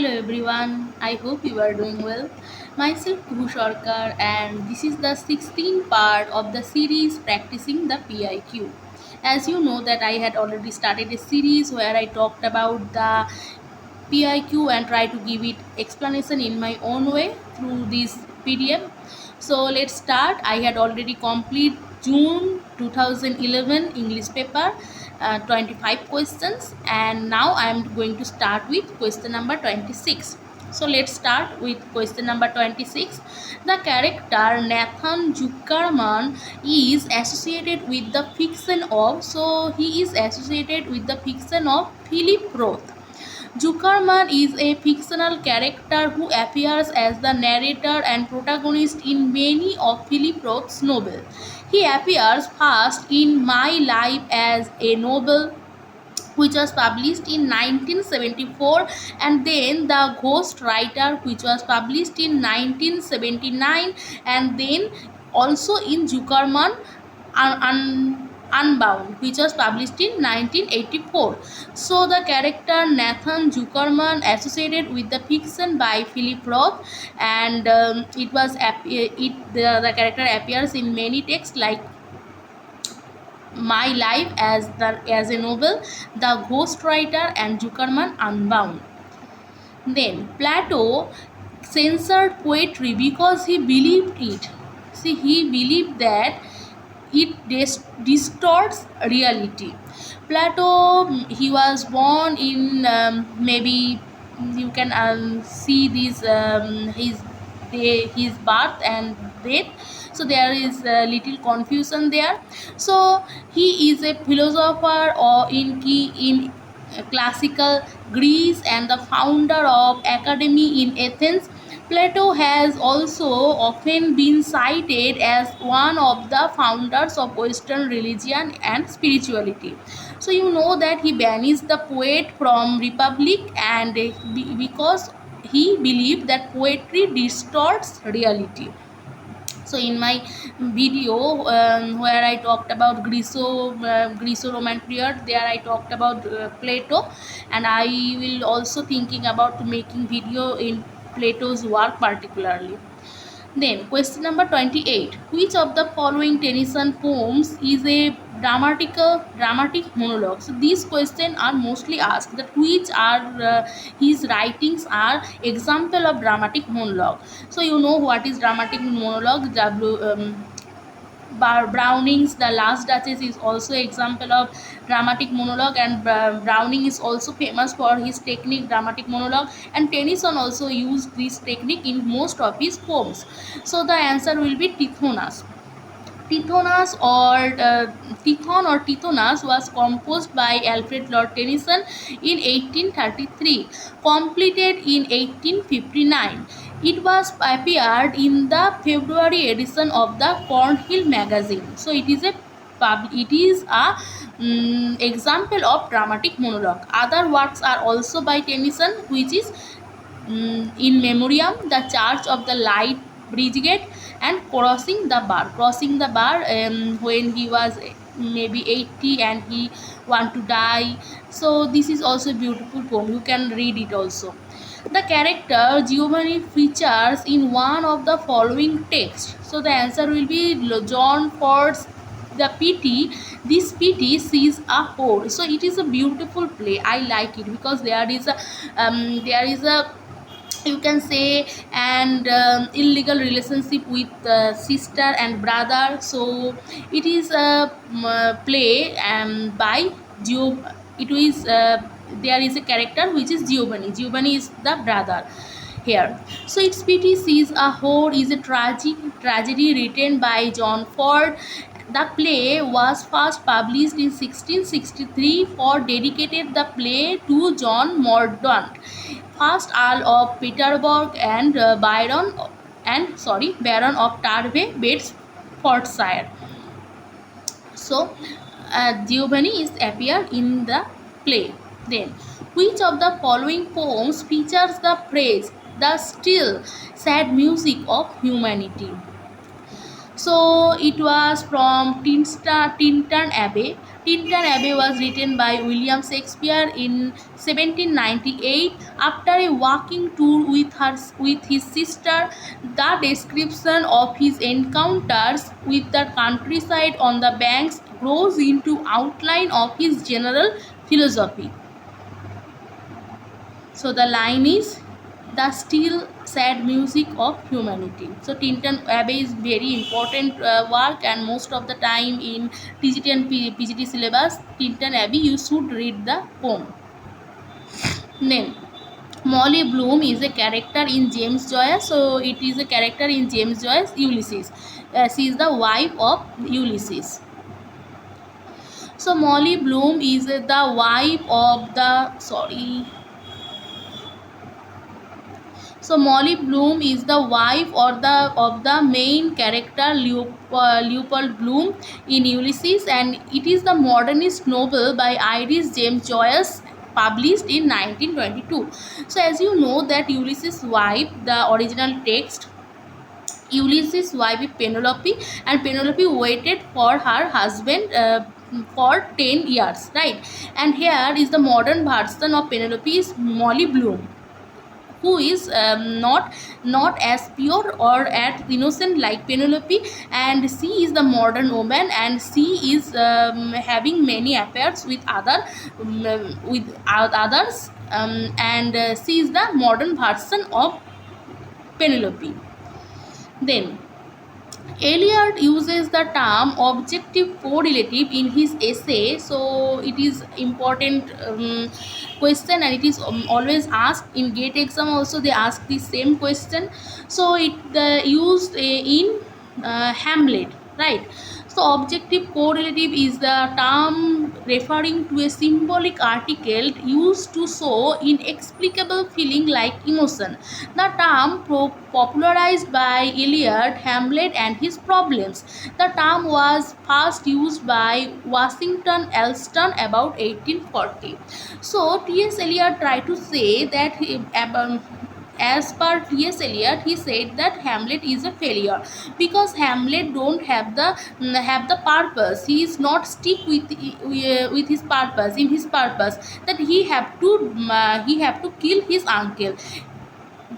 Hello everyone, I hope you are doing well. Myself Kuhu Sarkar and this is the 16th part of the series Practicing the PIQ. As you know that I had already started a series where I talked about the PIQ and try to give it explanation in my own way through this PDF. So let's start. I had already complete June 2011 English paper, 25 questions, and now I am going to start with question number 26. So let's start with question number 26. The character Nathan Zuckerman is associated with the fiction of, so he is associated with the fiction of Philip Roth. Zuckerman is a fictional character who appears as the narrator and protagonist in many of Philip Roth's novels. He appears first in My Life as a novel which was published in 1974, and then The Ghost Writer which was published in 1979, and then also in Zuckerman Unbound which was published in 1984. So the character Nathan Zuckerman associated with the fiction by Philip Roth, and the character appears in many texts like My Life as a novel, The Ghost Writer, and Zuckerman Unbound. Then Plato censored poetry because he believed it. See, he believed that it distorts reality. Plato, he was born in maybe you can see this his birth and death, so there is a little confusion there. So he is a philosopher or in classical Greece and the founder of academy in Athens. Plato has also often been cited as one of the founders of Western religion and spirituality. So you know that he banished the poet from Republic, and because he believed that poetry distorts reality. So in my video where I talked about Greco-Roman period, there I talked about Plato, and I will also thinking about making video in Plato's work particularly. Then question number 28. Which of the following Tennyson poems is a dramatic monologue? So these questions are mostly asked that which are his writings are example of dramatic monologue. So you know what is dramatic monologue. Browning's The Last Duchess is also example of dramatic monologue, and Browning is also famous for his technique dramatic monologue, and Tennyson also used this technique in most of his poems. So the answer will be Tithonus. Tithonus or Tithonus was composed by Alfred Lord Tennyson in 1833, completed in 1859. It was appeared in the February edition of the Cornhill magazine. So it is a example of dramatic monologue. Other works are also by Tennyson, which is In Memoriam, The Church of the Light Brigade, and Crossing the Bar. Crossing the Bar, when he was maybe 80 and he want to die. So this is also a beautiful poem. You can read it also. The character Giovanni features in one of the following texts. So the answer will be John Ford's The Pity. This pity sees a whore. So it is a beautiful play. I like it because there is a you can say and illegal relationship with sister and brother. So it is a play by Gio. It is there is a character which is Giovanni is the brother here. So its pity sees a whore is a tragedy written by John Ford. The play was first published in 1663 for dedicated the play to John Mordaunt, first Earl of Peterborough and Baron of Tarvey, Bedfordshire. So Giovanni is appeared in the play. Then, which of the following poems features the phrase "the still sad music of humanity"? So it was from Tintern Abbey. Tintern Abbey was written by William Shakespeare in 1798 after a walking tour with his sister. The description of his encounters with the countryside on the banks grows into outline of his general philosophy. So the line is the still sad music of humanity. So Tinton Abbey is very important work, and most of the time in TGT and PGT syllabus, Tinton Abbey you should read the poem. Then Molly Bloom is a character in James Joyce. So it is a character in James Joyce Ulysses. She is the wife of Ulysses. So Molly Bloom is the wife of the So Molly Bloom is the wife or the main character Leopold Bloom in Ulysses, and it is the modernist novel by Iris James Joyce published in 1922. So as you know that Ulysses' wife, the original text, Ulysses' wife is Penelope, and Penelope waited for her husband for 10 years, right? And here is the modern version of Penelope is Molly Bloom, who is not as pure or as innocent like Penelope, and she is the modern woman, and she is having many affairs with others, and she is the modern version of Penelope. Then Eliot uses the term objective correlative in his essay. So it is important question, and it is always asked in GATE exam also. They ask the same question. So it used in Hamlet, right? So objective correlative is the term referring to a symbolic article used to show inexplicable feeling like emotion. The term popularized by Eliot, Hamlet and his problems. The term was first used by Washington Allston about 1840. So T.S. Eliot tried to say that as per T.S. Eliot, he said that Hamlet is a failure because Hamlet don't have the purpose. He is not stick with his purpose, in his purpose, that he have to kill his uncle.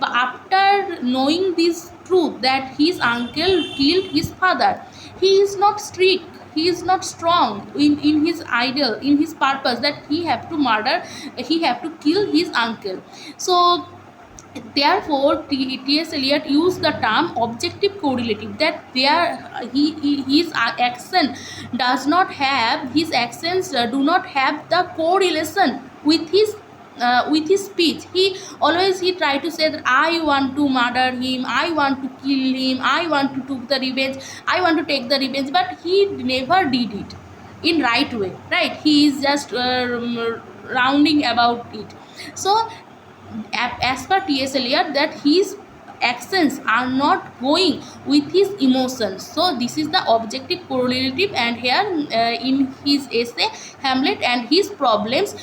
But after knowing this truth that his uncle killed his father, he is not strict, he is not strong in his ideal, in his purpose, that he have to murder, he have to kill his uncle. So therefore T.S. Eliot used the term objective correlative, that his action does not have, his actions do not have the correlation with his speech. He tried to say that I want to murder him, I want to kill him, I want to take the revenge, but he never did it in right way, right? He is just rounding about it. So as per T.S. Eliot, that his actions are not going with his emotions. So this is the objective correlative, and here in his essay Hamlet and his problems,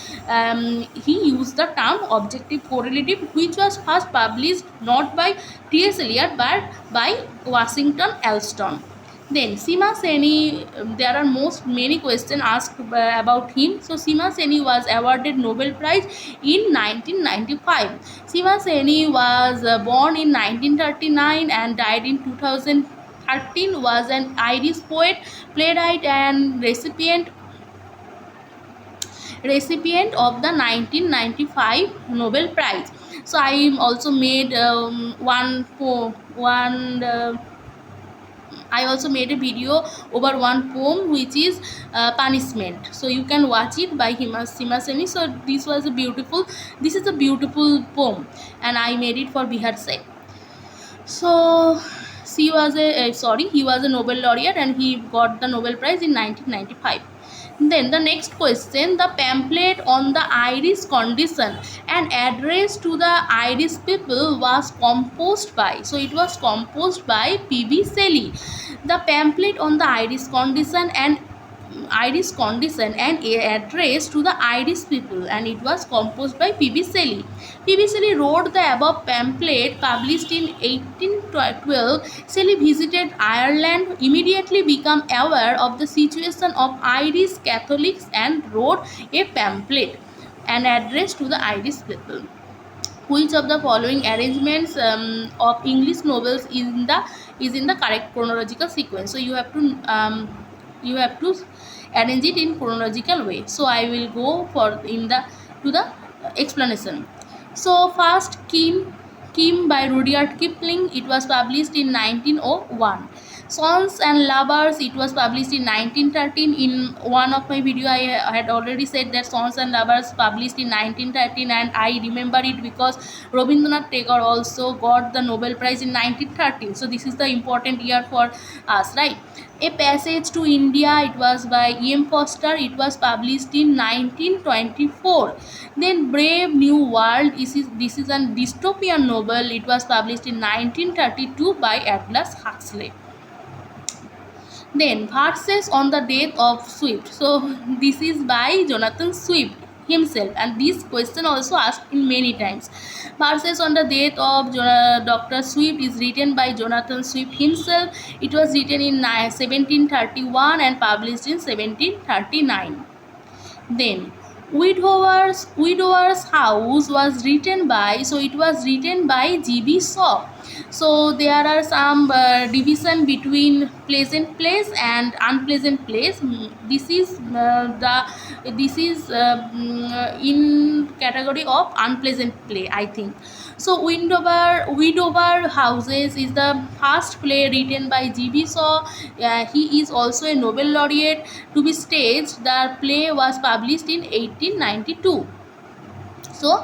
he used the term objective correlative, which was first published not by T.S. Eliot but by Washington Allston. Then Sima Seni, there are many questions asked about him. So Sima Seni was awarded Nobel Prize in 1995. Sima Seni was born in 1939 and died in 2013. Was an Irish poet, playwright, and recipient of the 1995 Nobel Prize. So I also made I also made a video over one poem which is Punishment. So you can watch it by Sima Seni. So this is a beautiful poem, and I made it for Bihar side. So he was a Nobel laureate, and he got the Nobel Prize in 1995. Then the next question, the pamphlet on the Irish condition, an address to the Irish people, was composed by, so it was composed by P.B. Shelley. The pamphlet on the Irish condition, and Irish condition and address to the Irish people, and it was composed by P.B. Shelley. P.B. Shelley wrote the above pamphlet published in 1812. Shelley visited Ireland, immediately became aware of the situation of Irish Catholics and wrote a pamphlet and address to the Irish people. Which of the following arrangements of English novels is in the correct chronological sequence? So you have to arrange it in chronological way. So I will go for in the to the explanation. So first, Kim by Rudyard Kipling. It was published in 1901. Sons and Lovers, it was published in 1913. In one of my video I had already said that Sons and Lovers published in 1913, and I remember it because Rabindranath Tagore also got the Nobel Prize in 1913. So this is the important year for us, right? A Passage to India, it was by E.M. Foster. It was published in 1924. Then Brave New World, this is a dystopian novel. It was published in 1932 by Aldous Huxley. Then Verses on the Death of Swift. So this is by Jonathan Swift himself, and this question also asked in many times. Verses on the Death of Dr. Swift is written by Jonathan Swift himself. It was written in 1731 and published in 1739. Then Widower's House was written by, so it was written by G.B. Shaw. So there are some division between pleasant place and unpleasant place. This is in category of unpleasant play, I think. So Widower Houses is the first play written by G.B. Shaw. He is also a Nobel laureate. To be staged, the play was published in 1892. So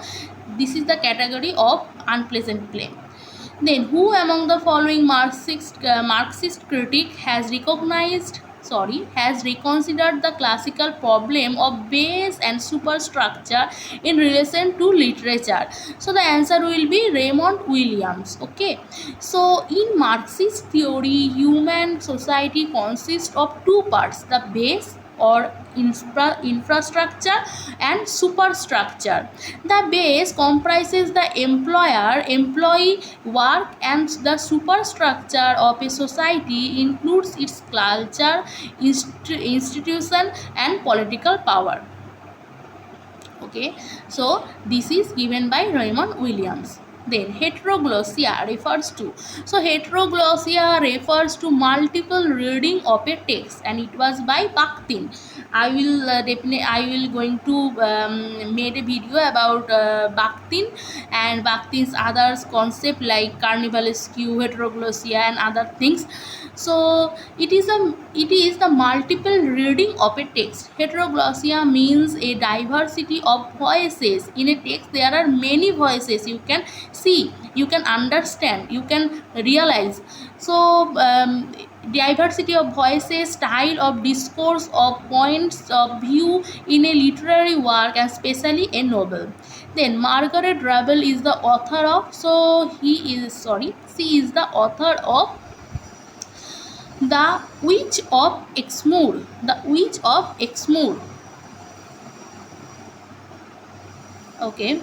this is the category of unpleasant play. Then who among the following Marxist critic has reconsidered the classical problem of base and superstructure in relation to literature? So the answer will be Raymond Williams. Okay, so in Marxist theory, human society consists of two parts: the base or infrastructure and superstructure. The base comprises the employee work, and the superstructure of a society includes its culture, institution and political power. Okay, so this is given by Raymond Williams. Then heteroglossia refers to, so heteroglossia refers to multiple reading of a text, and it was by Bakhtin. I will going to made a video about Bakhtin and Bakhtin's others concept like carnivalesque, heteroglossia and other things. So it is the multiple reading of a text. Heteroglossia means a diversity of voices in a text. There are many voices. You can see, you can understand, you can realize. So diversity of voices, style of discourse, of points of view in a literary work, and especially a novel. Then Margaret Drabble is the author of, she is the author of The Witch of Exmoor. The Witch of Exmoor. Okay,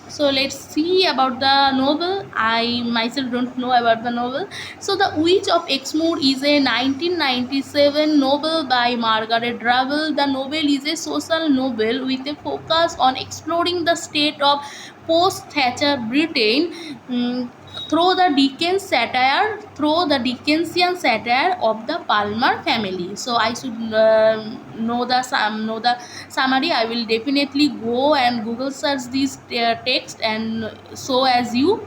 so let's see about the novel. I myself don't know about the novel. So The Witch of Exmoor is a 1997 novel by Margaret Drabble. The novel is a social novel with a focus on exploring the state of post-Thatcher Britain through the Dickensian satire of the Palmer family. So I should know the summary. I will definitely go and Google search this text, and so as you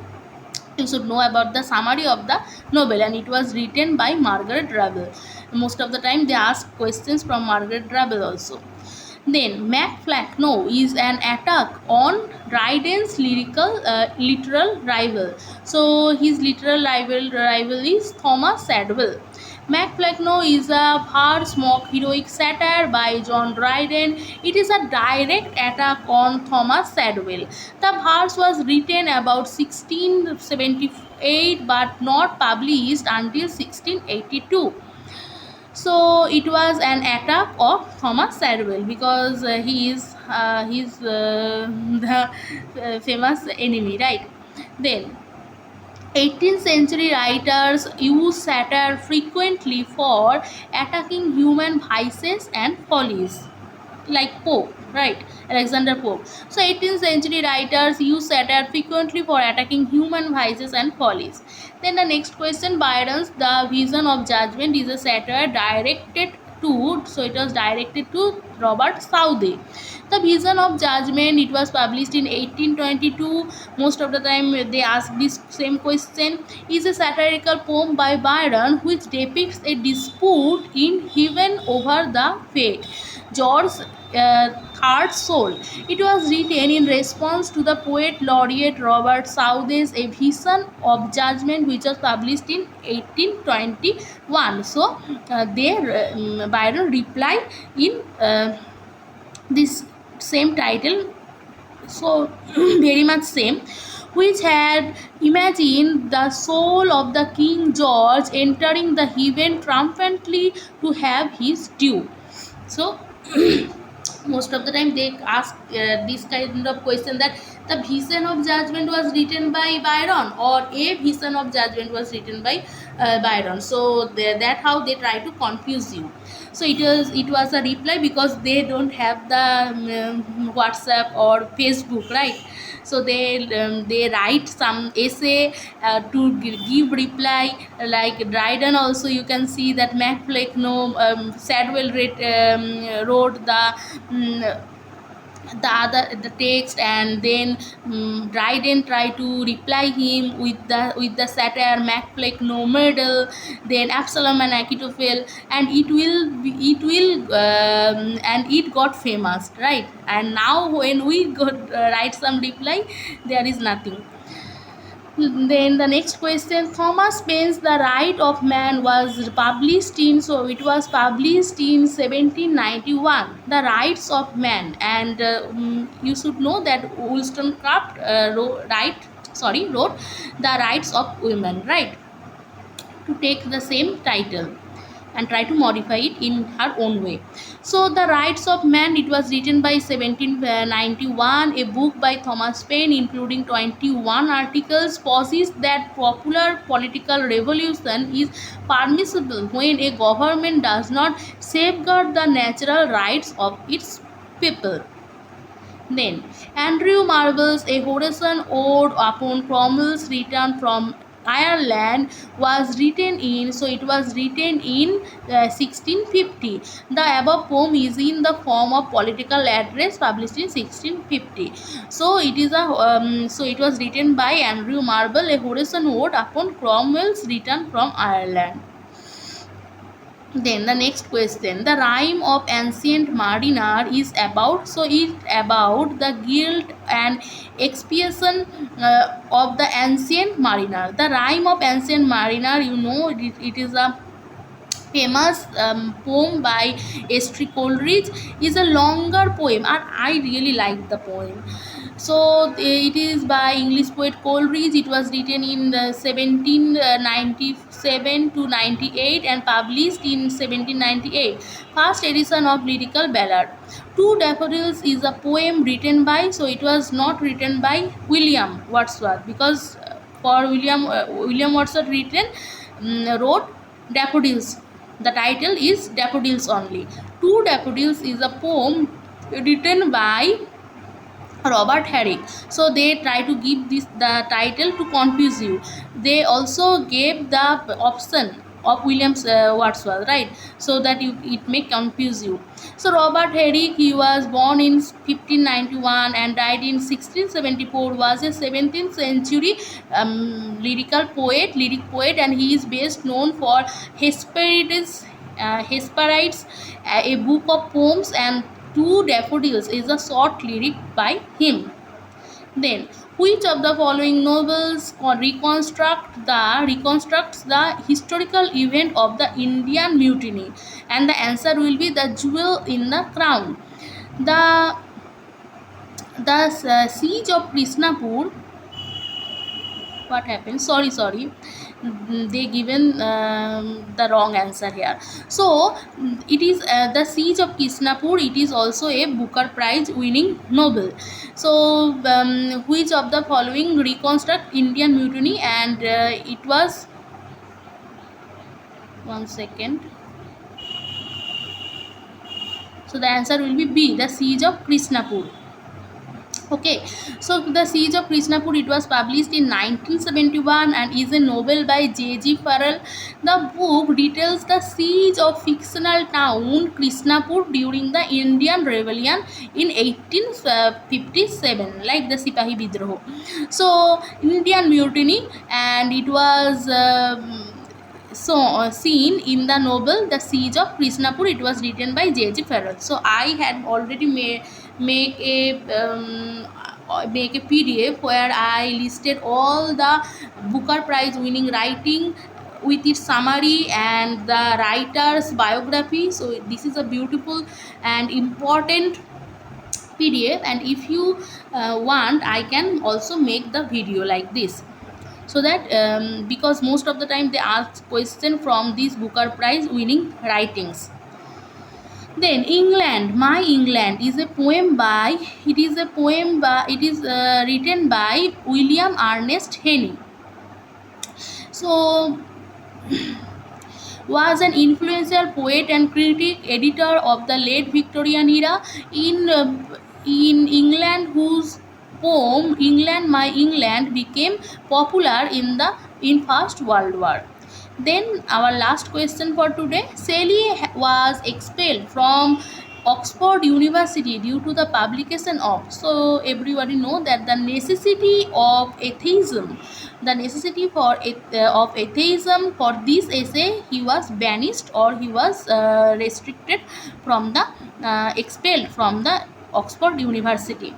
should know about the summary of the novel, and it was written by Margaret Drabble. Most of the time they ask questions from Margaret Drabble also. Then MacFlackno is an attack on Dryden's literal rival. So his literal rival is Thomas Shadwell. MacFlackno is a farce mock heroic satire by John Dryden. It is a direct attack on Thomas Shadwell. The verse was written about 1678 but not published until 1682. So it was an attack of Thomas Samuel because he is the famous enemy, right? Then 18th century writers use satire frequently for attacking human vices and follies, like Pope, right? Alexander Pope. So 18th century writers use satire frequently for attacking human vices and follies. Then the next question, Byron's The Vision of Judgment is a satire directed to, so it was directed to Robert Southey. The Vision of Judgment, it was published in 1822. Most of the time they ask this same question. Is a satirical poem by Byron which depicts a dispute in heaven over the fate George third soul. It was written in response to the poet laureate Robert Southey's A Vision of Judgment, which was published in 1821. So, Byron replied in this same title, so very much same, which had imagined the soul of the King George entering the heaven triumphantly to have his due. So most of the time they ask this kind of question, that the Vision of Judgment was written by Byron or A Vision of Judgment was written by Byron. So that how they try to confuse you. So it was a reply because they don't have the WhatsApp or Facebook, right? So they write some essay to give reply, like Dryden. Also you can see that Macflake Sadwell wrote the text, and then Dryden try to reply him with the satire Macflake no medal, then Absalom and Achitophel, and and it got famous, right? And now when we got write some reply, there is nothing. Then the next question, Thomas Paine's The Right of Man was published in, so it was published in 1791. The Rights of Man, and you should know that Wollstonecraft wrote The Rights of Women, right? To take the same title and try to modify it in her own way. So The Rights of Man, it was written by 1791, a book by Thomas Paine including 21 articles, posits that popular political revolution is permissible when a government does not safeguard the natural rights of its people. Then Andrew Marvell's A Horizon Ode upon Cromwell's return from Ireland was written in, so it was written in 1650. The above poem is in the form of political address published in 1650. So it was written by Andrew Marvell, A Horizon Ode upon Cromwell's return from Ireland. Then the next question, the rhyme of Ancient Mariner is about, so it about the guilt and expiation of the Ancient Mariner. The rhyme of Ancient Mariner, you know, it is a famous poem by S.T. Coleridge. Is a longer poem, and I really like the poem. So it is by English poet Coleridge. It was written in 1797 to 98 and published in 1798. First edition of lyrical ballad. Two Daffodils is a poem written by, so it was not written by William Wordsworth, because for William Wordsworth wrote Daffodils. The title is Daffodils only. Two Daffodils is a poem written by Robert Herrick. So they try to give the title to confuse you. They also gave the option of William Wordsworth, right? So that it may confuse you. So Robert Herrick, he was born in 1591 and died in 1674. Was a 17th century lyric poet, and he is best known for Hesperides, a book of poems, and Two Daffodils is a short lyric by him. Then, which of the following novels reconstructs the historical event of the Indian Mutiny? And the answer will be The Jewel in the Crown. The siege of Krishnapur what happened, sorry, they given the wrong answer here. So it is the siege of Kisnapur. It is also a Booker Prize winning novel. So which of the following reconstruct Indian mutiny? And it was, one second, so the answer will be B, the siege of Krishnapur. Okay, so the siege of Krishnapur, it was published in 1971 and is a novel by J.G. Farrell. The book details the siege of fictional town Krishnapur during the Indian Rebellion in 1857, like the Sipahi Bidroh. So Indian mutiny, and it was seen in the novel The Siege of Krishnapur. It was written by J.G. Farrell. So I had already make a PDF where I listed all the Booker Prize winning writing with its summary and the writer's biography. So this is a beautiful and important PDF, and if you want, I can also make the video like this, so that because most of the time they ask question from these Booker Prize winning writings. Then England, My England is a poem by, it is written by William Ernest Henry. So was an influential poet and critic, editor of the late Victorian era in England, whose poem England, My England became popular in First World War. Then our last question for today: Shelley was expelled from Oxford University due to the publication of. So everybody know that the necessity of atheism, the necessity for of atheism, for this essay he was banished, or he was restricted from the expelled from the Oxford University.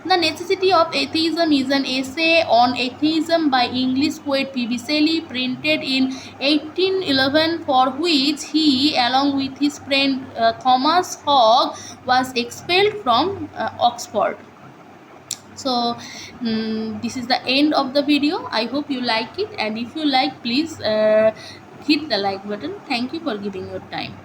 The Necessity of Atheism is an essay on atheism by English poet P.B. Shelley, printed in 1811, for which he, along with his friend Thomas Hogg, was expelled from Oxford. So this is the end of the video. I hope you like it, and if you like, please hit the like button. Thank you for giving your time.